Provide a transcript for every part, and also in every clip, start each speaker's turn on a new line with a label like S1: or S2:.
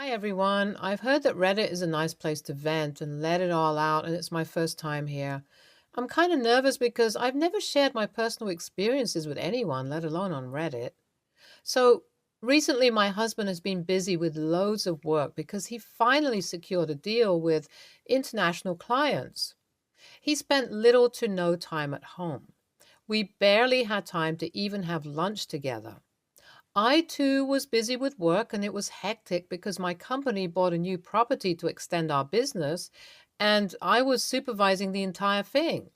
S1: Hi everyone. I've heard that Reddit is a nice place to vent and let it all out, and it's my first time here. I'm kind of nervous because I've never shared my personal experiences with anyone, let alone on Reddit. So, recently my husband has been busy with loads of work because he finally secured a deal with international clients. He spent little to no time at home. We barely had time to even have lunch together. I too was busy with work and it was hectic because my company bought a new property to extend our business and I was supervising the entire thing.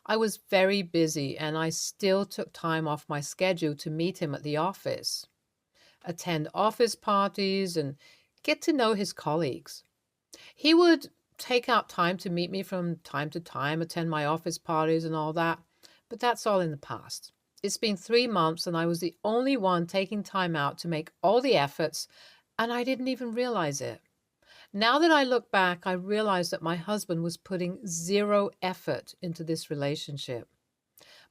S1: I was very busy and I still took time off my schedule to meet him at the office, attend office parties, and get to know his colleagues. He would take out time to meet me from time to time, attend my office parties and all that, but that's all in the past. It's been 3 months and I was the only one taking time out to make all the efforts, and I didn't even realize it. Now that I look back, I realize that my husband was putting zero effort into this relationship.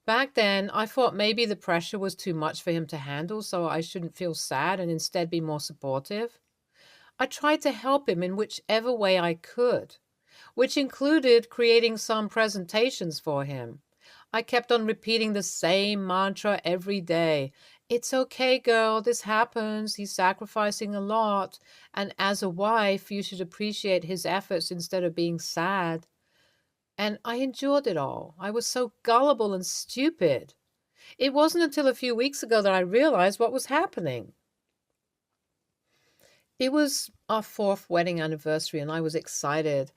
S1: Back then, I thought maybe the pressure was too much for him to handle, so I shouldn't feel sad and instead be more supportive. I tried to help him in whichever way I could, which included creating some presentations for him. I kept on repeating the same mantra every day. It's okay, girl, this happens. He's sacrificing a lot. And as a wife, you should appreciate his efforts instead of being sad. And I endured it all. I was so gullible and stupid. It wasn't until a few weeks ago that I realized what was happening. It was our fourth wedding anniversary, and I was excited.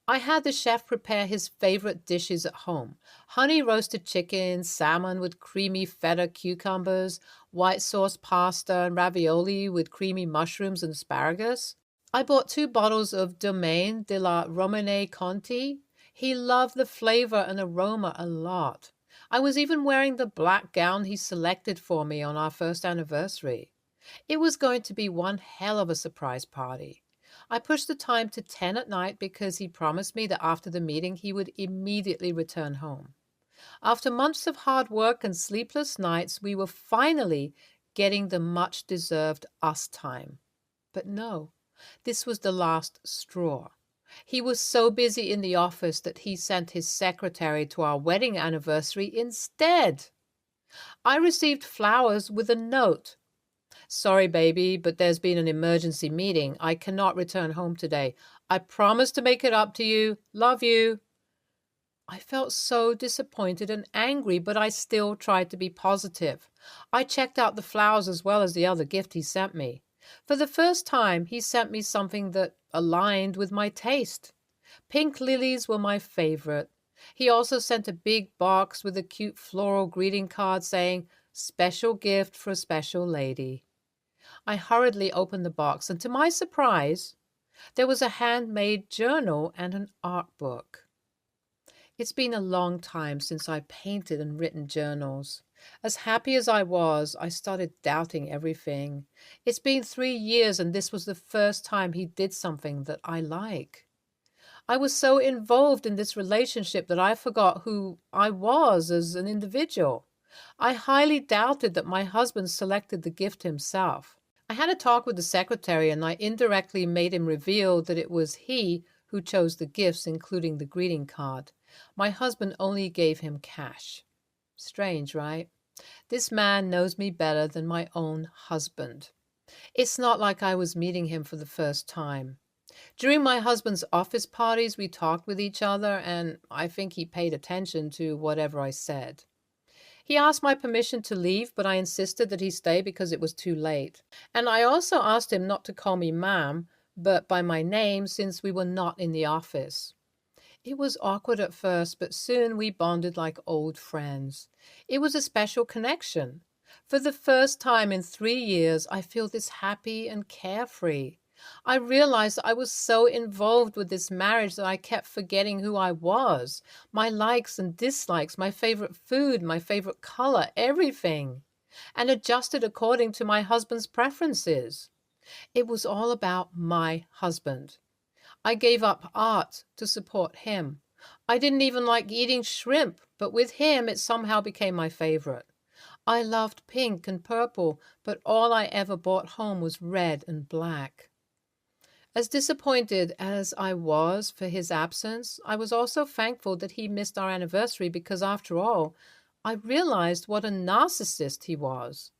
S1: I had the chef prepare his favorite dishes at home: honey roasted chicken, salmon with creamy feta cucumbers, white sauce pasta, and ravioli with creamy mushrooms and asparagus. I bought 2 bottles of Domaine de la Romane Conti. He loved the flavor and aroma a lot. I was even wearing the black gown he selected for me on our first anniversary. It was going to be one hell of a surprise party. I pushed the time to 10 at night because he promised me that after the meeting he would immediately return home. After months of hard work and sleepless nights, we were finally getting the much deserved us time. But no, this was the last straw. He was so busy in the office that he sent his secretary to our wedding anniversary instead. I received flowers with a note. Sorry, baby, but there's been an emergency meeting. I cannot return home today. I promise to make it up to you. Love you. I felt so disappointed and angry, but I still tried to be positive. I checked out the flowers as well as the other gift he sent me. For the first time, he sent me something that aligned with my taste. Pink lilies were my favorite. He also sent a big box with a cute floral greeting card saying, "Special gift for a special lady." I hurriedly opened the box, and to my surprise, there was a handmade journal and an art book. It's been a long time since I painted and written journals. As happy as I was, I started doubting everything. It's been 3 years, and this was the first time he did something that I like. I was so involved in this relationship that I forgot who I was as an individual. I highly doubted that my husband selected the gift himself. I had a talk with the secretary and I indirectly made him reveal that it was he who chose the gifts, including the greeting card. My husband only gave him cash. Strange, right? This man knows me better than my own husband. It's not like I was meeting him for the first time. During my husband's office parties, we talked with each other, and I think he paid attention to whatever I said. He asked my permission to leave, but I insisted that he stay because it was too late. And I also asked him not to call me ma'am, but by my name since we were not in the office. It was awkward at first, but soon we bonded like old friends. It was a special connection. For the first time in 3 years, I feel this happy and carefree. I realized that I was so involved with this marriage that I kept forgetting who I was, my likes and dislikes, my favorite food, my favorite color, everything, and adjusted according to my husband's preferences. It was all about my husband. I gave up art to support him. I didn't even like eating shrimp, but with him it somehow became my favorite. I loved pink and purple, but all I ever bought home was red and black. As disappointed as I was for his absence, I was also thankful that he missed our anniversary because, after all, I realized what a narcissist he was.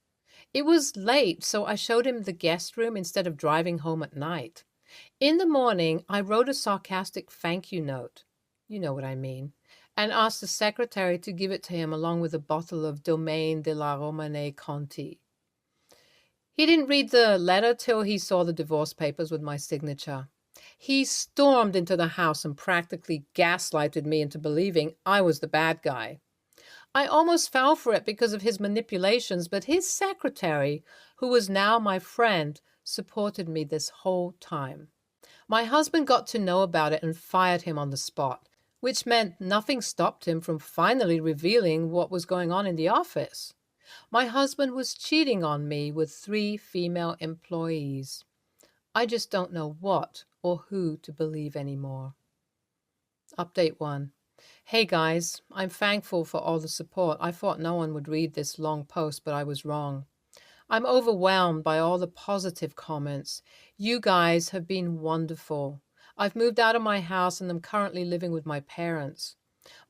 S1: It was late, so I showed him the guest room instead of driving home at night. In the morning, I wrote a sarcastic thank you note. You know what I mean. And asked the secretary to give it to him along with a bottle of Domaine de la Romane Conti. He didn't read the letter till he saw the divorce papers with my signature. He stormed into the house and practically gaslighted me into believing I was the bad guy. I almost fell for it because of his manipulations, but his secretary, who was now my friend, supported me this whole time. My husband got to know about it and fired him on the spot, which meant nothing stopped him from finally revealing what was going on in the office. My husband was cheating on me with 3 female employees. I just don't know what or who to believe anymore. Update 1. Hey guys, I'm thankful for all the support. I thought no one would read this long post, but I was wrong. I'm overwhelmed by all the positive comments. You guys have been wonderful. I've moved out of my house and am currently living with my parents.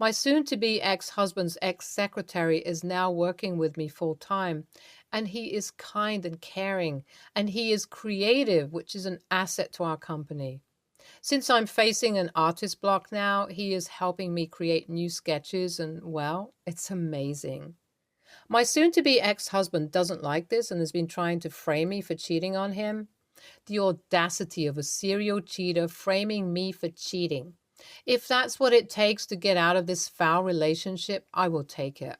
S1: My soon-to-be ex-husband's ex-secretary is now working with me full-time, and he is kind and caring, and he is creative, which is an asset to our company. Since I'm facing an artist block now, he is helping me create new sketches, and well, it's amazing. My soon-to-be ex-husband doesn't like this and has been trying to frame me for cheating on him. The audacity of a serial cheater framing me for cheating. If that's what it takes to get out of this foul relationship, I will take it.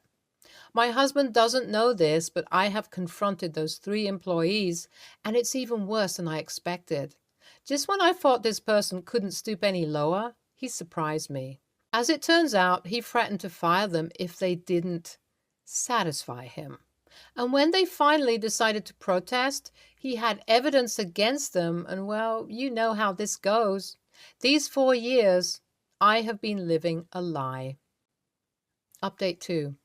S1: My husband doesn't know this, but I have confronted those 3 employees, and it's even worse than I expected. Just when I thought this person couldn't stoop any lower, he surprised me. As it turns out, he threatened to fire them if they didn't satisfy him. And when they finally decided to protest, he had evidence against them, and well, you know how this goes. These 4 years, I have been living a lie. Update 2.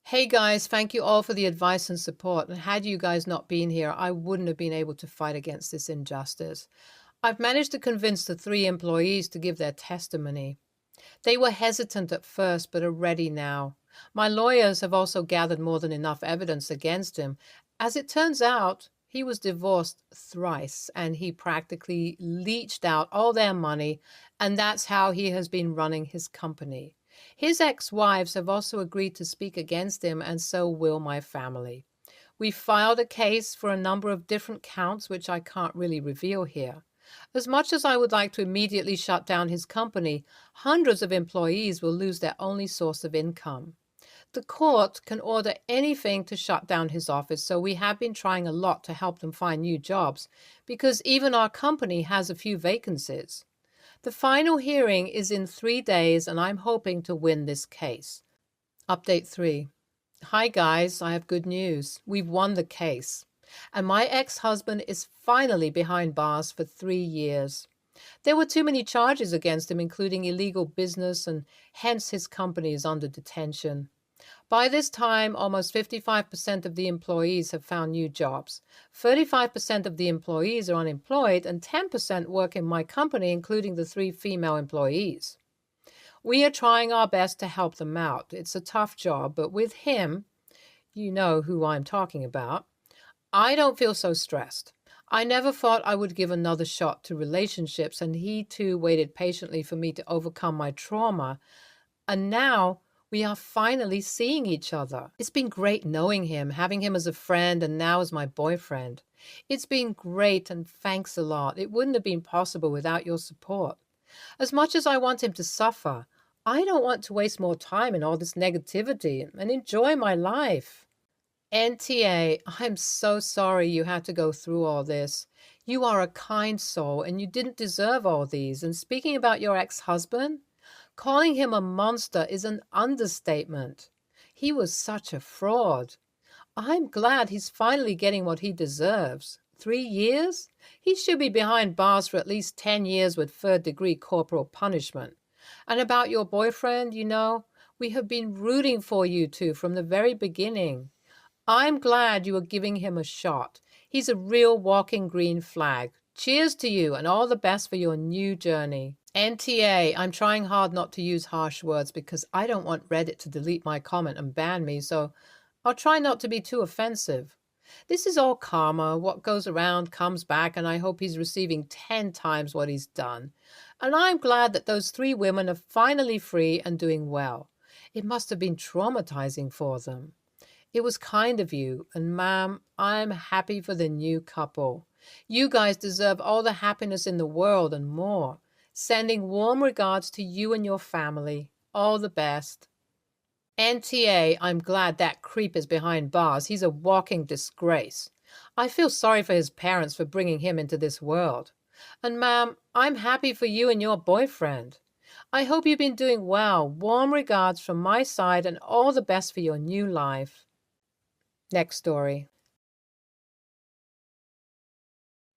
S1: Hey guys, thank you all for the advice and support. And had you guys not been here, I wouldn't have been able to fight against this injustice. I've managed to convince the 3 employees to give their testimony. They were hesitant at first, but are ready now. My lawyers have also gathered more than enough evidence against him. As it turns out, he was divorced thrice, and he practically leached out all their money, and that's how he has been running his company. His ex-wives have also agreed to speak against him, and so will my family. We filed a case for a number of different counts, which I can't really reveal here. As much as I would like to immediately shut down his company, hundreds of employees will lose their only source of income. The court can order anything to shut down his office, so we have been trying a lot to help them find new jobs, because even our company has a few vacancies. The final hearing is in 3 days, and I'm hoping to win this case. Update 3. Hi guys, I have good news. We've won the case. And my ex-husband is finally behind bars for 3 years. There were too many charges against him, including illegal business, and hence his company is under detention. By this time, almost 55% of the employees have found new jobs. 35% of the employees are unemployed, and 10% work in my company, including the 3 female employees. We are trying our best to help them out. It's a tough job, but with him, you know who I'm talking about, I don't feel so stressed. I never thought I would give another shot to relationships, and he too waited patiently for me to overcome my trauma. And now we are finally seeing each other. It's been great knowing him, having him as a friend, and now as my boyfriend. It's been great, and thanks a lot. It wouldn't have been possible without your support. As much as I want him to suffer, I don't want to waste more time in all this negativity and enjoy my life. NTA, I'm so sorry you had to go through all this. You are a kind soul, and you didn't deserve all these. And speaking about your ex-husband, calling him a monster is an understatement. He was such a fraud. I'm glad he's finally getting what he deserves. 3 years? He should be behind bars for at least 10 years with 3rd-degree corporal punishment. And about your boyfriend, we have been rooting for you two from the very beginning. I'm glad you are giving him a shot. He's a real walking green flag. Cheers to you and all the best for your new journey. NTA, I'm trying hard not to use harsh words because I don't want Reddit to delete my comment and ban me, so I'll try not to be too offensive. This is all karma. What goes around comes back, and I hope he's receiving 10 times what he's done. And I'm glad that those three women are finally free and doing well. It must have been traumatizing for them. It was kind of you, and ma'am, I'm happy for the new couple. You guys deserve all the happiness in the world and more. Sending warm regards to you and your family. All the best. NTA, I'm glad that creep is behind bars. He's a walking disgrace. I feel sorry for his parents for bringing him into this world. And ma'am, I'm happy for you and your boyfriend. I hope you've been doing well. Warm regards from my side and all the best for your new life. Next story.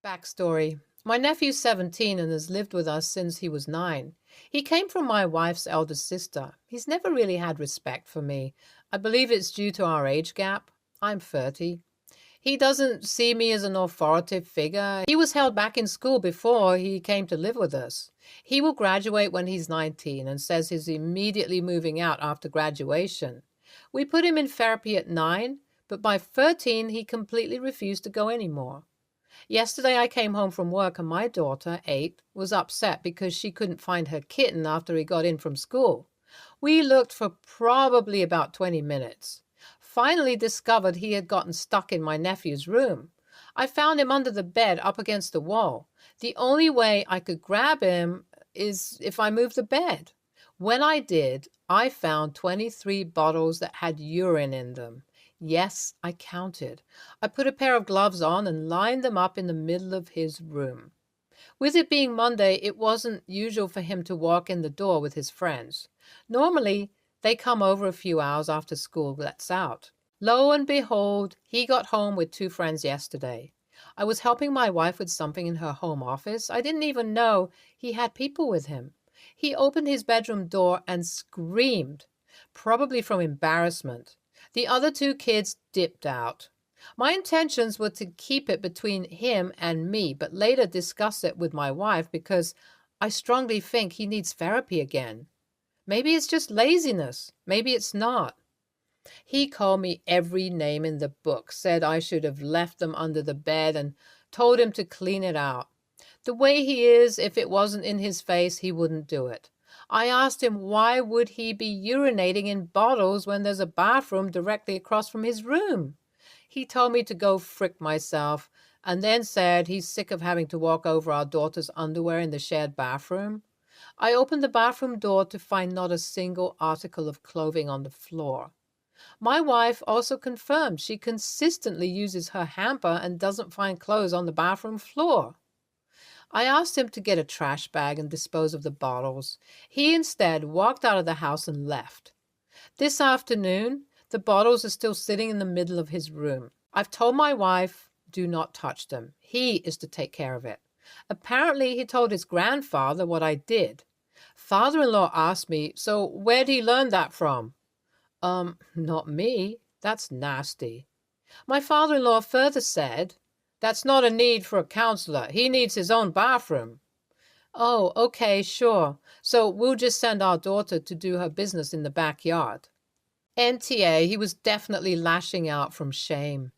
S1: Backstory. My nephew's 17 and has lived with us since he was 9. He came from my wife's elder sister. He's never really had respect for me. I believe it's due to our age gap. I'm 30. He doesn't see me as an authoritative figure. He was held back in school before he came to live with us. He will graduate when he's 19 and says he's immediately moving out after graduation. We put him in therapy at 9, but by 13 he completely refused to go anymore. Yesterday I came home from work and my daughter, 8, was upset because she couldn't find her kitten after he got in from school. We looked for probably about 20 minutes. Finally discovered he had gotten stuck in my nephew's room. I found him under the bed up against the wall. The only way I could grab him is if I moved the bed. When I did, I found 23 bottles that had urine in them. Yes, I counted. I put a pair of gloves on and lined them up in the middle of his room. With it being Monday, it wasn't usual for him to walk in the door with his friends. Normally, they come over a few hours after school lets out. Lo and behold, he got home with 2 friends yesterday. I was helping my wife with something in her home office. I didn't even know he had people with him. He opened his bedroom door and screamed, probably from embarrassment. The other 2 kids dipped out. My intentions were to keep it between him and me, but later discuss it with my wife because I strongly think he needs therapy again. Maybe it's just laziness. Maybe it's not. He called me every name in the book, said I should have left them under the bed, and told him to clean it out. The way he is, if it wasn't in his face, he wouldn't do it. I asked him why would he be urinating in bottles when there's a bathroom directly across from his room. He told me to go frick myself, and then said he's sick of having to walk over our daughter's underwear in the shared bathroom. I opened the bathroom door to find not a single article of clothing on the floor. My wife also confirmed she consistently uses her hamper and doesn't find clothes on the bathroom floor. I asked him to get a trash bag and dispose of the bottles. He instead walked out of the house and left. This afternoon, the bottles are still sitting in the middle of his room. I've told my wife, do not touch them. He is to take care of it. Apparently, he told his grandfather what I did. Father-in-law asked me, so where'd he learn that from? Not me. That's nasty. My father-in-law further said, that's not a need for a counselor. He needs his own bathroom. Oh, okay, sure. So we'll just send our daughter to do her business in the backyard. NTA, he was definitely lashing out from shame.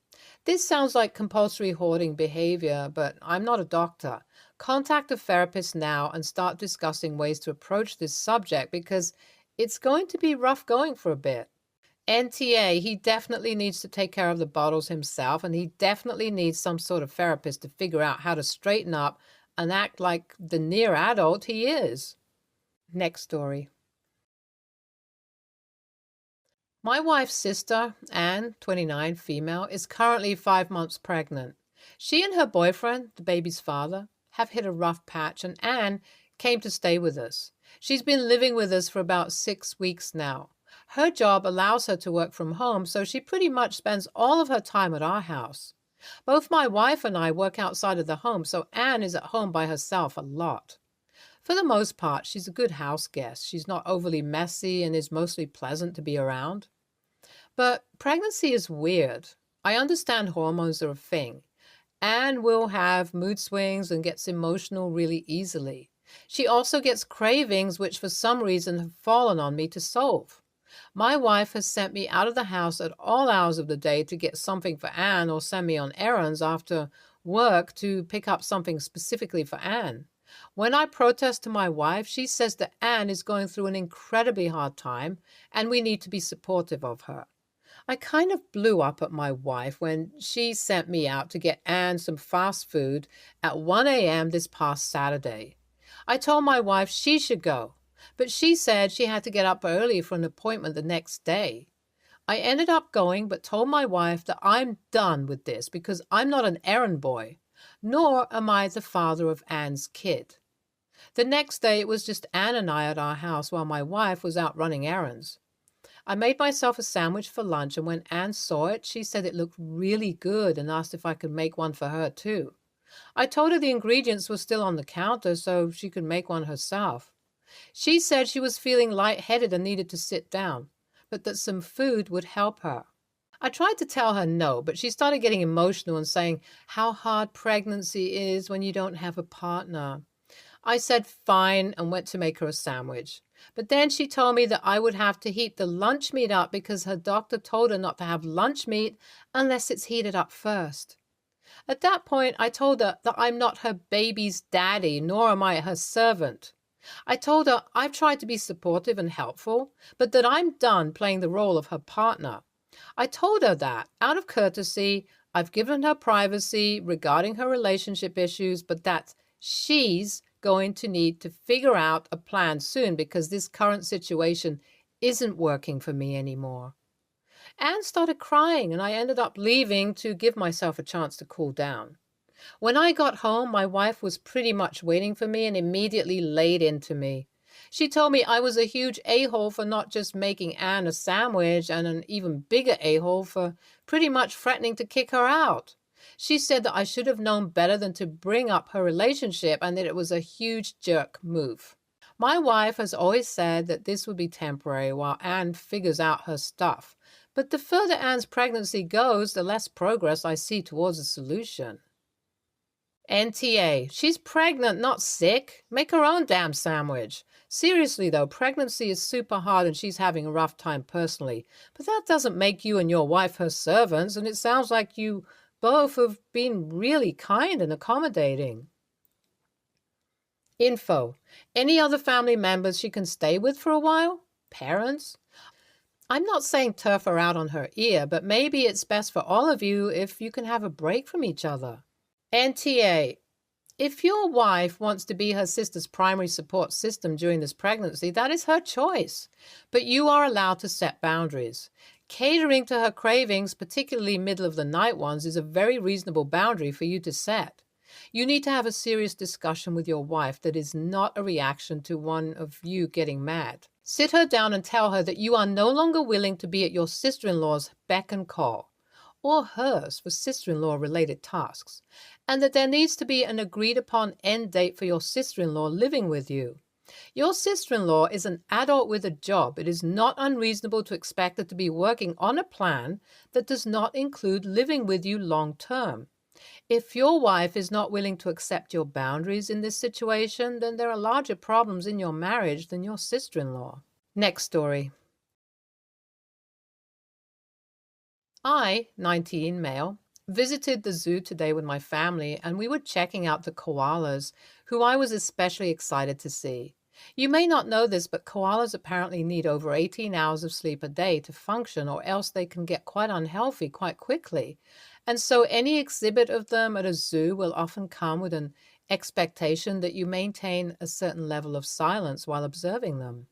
S1: This sounds like compulsory hoarding behavior, but I'm not a doctor. Contact a therapist now and start discussing ways to approach this subject because it's going to be rough going for a bit. NTA, he definitely needs to take care of the bottles himself, and he definitely needs some sort of therapist to figure out how to straighten up and act like the near adult he is. Next story. My wife's sister, Anne, 29, female, is currently 5 months pregnant. She and her boyfriend, the baby's father, have hit a rough patch, and Anne came to stay with us. She's been living with us for about 6 weeks now. Her job allows her to work from home, so she pretty much spends all of her time at our house. Both my wife and I work outside of the home, so Anne is at home by herself a lot. For the most part, she's a good house guest. She's not overly messy and is mostly pleasant to be around. But pregnancy is weird. I understand hormones are a thing. Anne will have mood swings and gets emotional really easily. She also gets cravings, which for some reason have fallen on me to solve. My wife has sent me out of the house at all hours of the day to get something for Anne or send me on errands after work to pick up something specifically for Anne. When I protest to my wife, she says that Anne is going through an incredibly hard time and we need to be supportive of her. I kind of blew up at my wife when she sent me out to get Anne some fast food at 1 a.m. this past Saturday. I told my wife she should go, but she said she had to get up early for an appointment the next day. I ended up going, but told my wife that I'm done with this because I'm not an errand boy, nor am I the father of Anne's kid. The next day, it was just Anne and I at our house while my wife was out running errands. I made myself a sandwich for lunch, and when Anne saw it, she said it looked really good and asked if I could make one for her too. I told her the ingredients were still on the counter so she could make one herself. She said she was feeling lightheaded and needed to sit down, but that some food would help her. I tried to tell her no, but she started getting emotional and saying how hard pregnancy is when you don't have a partner. I said fine and went to make her a sandwich. But then she told me that I would have to heat the lunch meat up because her doctor told her not to have lunch meat unless it's heated up first. At that point, I told her that I'm not her baby's daddy, nor am I her servant. I told her I've tried to be supportive and helpful, but that I'm done playing the role of her partner. I told her that, out of courtesy, I've given her privacy regarding her relationship issues, but that she's going to need to figure out a plan soon because this current situation isn't working for me anymore. Anne started crying, and I ended up leaving to give myself a chance to cool down. When I got home, my wife was pretty much waiting for me and immediately laid into me. She told me I was a huge a-hole for not just making Anne a sandwich and an even bigger a-hole for pretty much threatening to kick her out. She said that I should have known better than to bring up her relationship and that it was a huge jerk move. My wife has always said that this would be temporary while Anne figures out her stuff. But the further Anne's pregnancy goes, the less progress I see towards a solution. NTA. She's pregnant, not sick. Make her own damn sandwich. Seriously, though, pregnancy is super hard and she's having a rough time personally. But that doesn't make you and your wife her servants, and it sounds like you both have been really kind and accommodating. Info. Any other family members she can stay with for a while? Parents? I'm not saying turf her out on her ear, but maybe it's best for all of you if you can have a break from each other. NTA. If your wife wants to be her sister's primary support system during this pregnancy, that is her choice. But you are allowed to set boundaries. Catering to her cravings, particularly middle-of-the-night ones, is a very reasonable boundary for you to set. You need to have a serious discussion with your wife that is not a reaction to one of you getting mad. Sit her down and tell her that you are no longer willing to be at your sister-in-law's beck and call, or hers for sister-in-law related tasks, and that there needs to be an agreed-upon end date for your sister-in-law living with you. Your sister-in-law is an adult with a job. It is not unreasonable to expect her to be working on a plan that does not include living with you long-term. If your wife is not willing to accept your boundaries in this situation, then there are larger problems in your marriage than your sister-in-law. Next story. I, 19, male, visited the zoo today with my family, and we were checking out the koalas, who I was especially excited to see. You may not know this, but koalas apparently need over 18 hours of sleep a day to function, or else they can get quite unhealthy quite quickly. And so any exhibit of them at a zoo will often come with an expectation that you maintain a certain level of silence while observing them.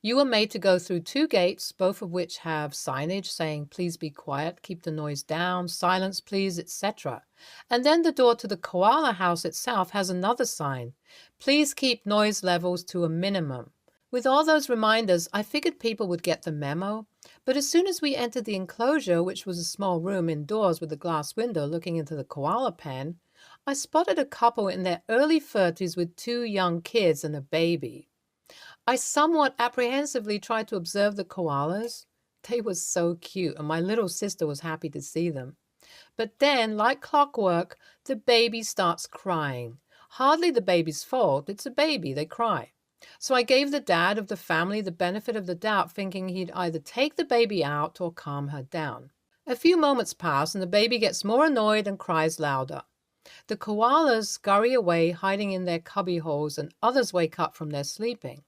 S1: You are made to go through 2 gates, both of which have signage saying, please be quiet, keep the noise down, silence please, etc. And then the door to the koala house itself has another sign, please keep noise levels to a minimum. With all those reminders, I figured people would get the memo, but as soon as we entered the enclosure, which was a small room indoors with a glass window looking into the koala pen, I spotted a couple in their early 30s with 2 young kids and a baby. I somewhat apprehensively tried to observe the koalas. They were so cute, and my little sister was happy to see them. But then, like clockwork, the baby starts crying. Hardly the baby's fault, it's a baby, they cry. So I gave the dad of the family the benefit of the doubt, thinking he'd either take the baby out or calm her down. A few moments pass and the baby gets more annoyed and cries louder. The koalas scurry away, hiding in their cubby holes, and others wake up from their sleeping.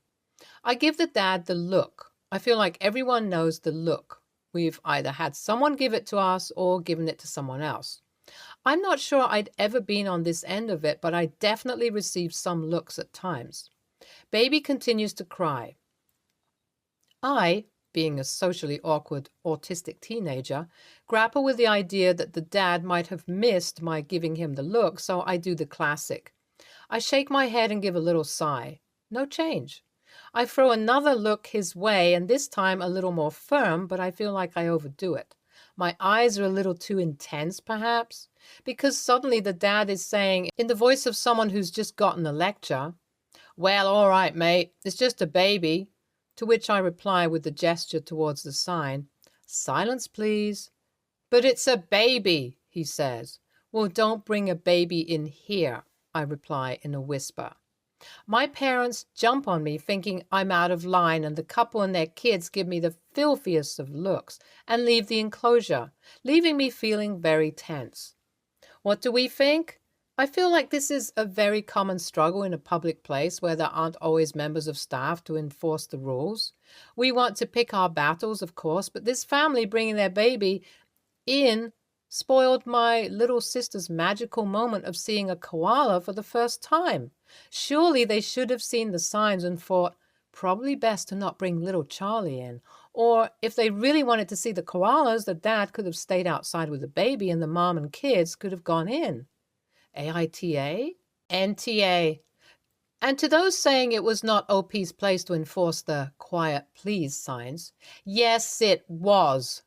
S1: I give the dad the look. I feel like everyone knows the look. We've either had someone give it to us or given it to someone else. I'm not sure I'd ever been on this end of it, but I definitely received some looks at times. Baby continues to cry. I, being a socially awkward autistic teenager, grapple with the idea that the dad might have missed my giving him the look, so I do the classic. I shake my head and give a little sigh. No change. I throw another look his way, and this time a little more firm, but I feel like I overdo it. My eyes are a little too intense, perhaps, because suddenly the dad is saying, in the voice of someone who's just gotten a lecture, "Well, all right, mate, it's just a baby." To which I reply with a gesture towards the sign, "Silence, please." "But it's a baby," he says. "Well, don't bring a baby in here," I reply in a whisper. My parents jump on me thinking I'm out of line, and the couple and their kids give me the filthiest of looks and leave the enclosure, leaving me feeling very tense. What do we think? I feel like this is a very common struggle in a public place where there aren't always members of staff to enforce the rules. We want to pick our battles, of course, but this family bringing their baby in spoiled my little sister's magical moment of seeing a koala for the first time. Surely they should have seen the signs and thought, probably best to not bring little Charlie in. Or if they really wanted to see the koalas, the dad could have stayed outside with the baby and the mom and kids could have gone in. AITA? NTA. And to those saying it was not OP's place to enforce the quiet please signs, yes, it was.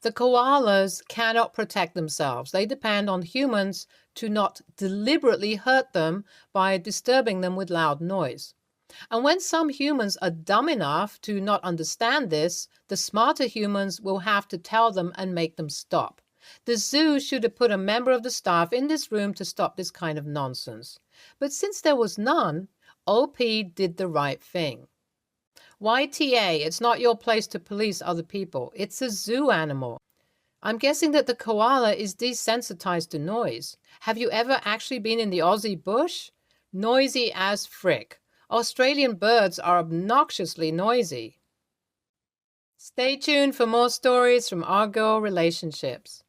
S1: The koalas cannot protect themselves. They depend on humans to not deliberately hurt them by disturbing them with loud noise. And when some humans are dumb enough to not understand this, the smarter humans will have to tell them and make them stop. The zoo should have put a member of the staff in this room to stop this kind of nonsense. But since there was none, OP did the right thing. YTA, it's not your place to police other people. It's a zoo animal. I'm guessing that the koala is desensitized to noise. Have you ever actually been in the Aussie bush? Noisy as frick. Australian birds are obnoxiously noisy. Stay tuned for more stories from our girl relationships.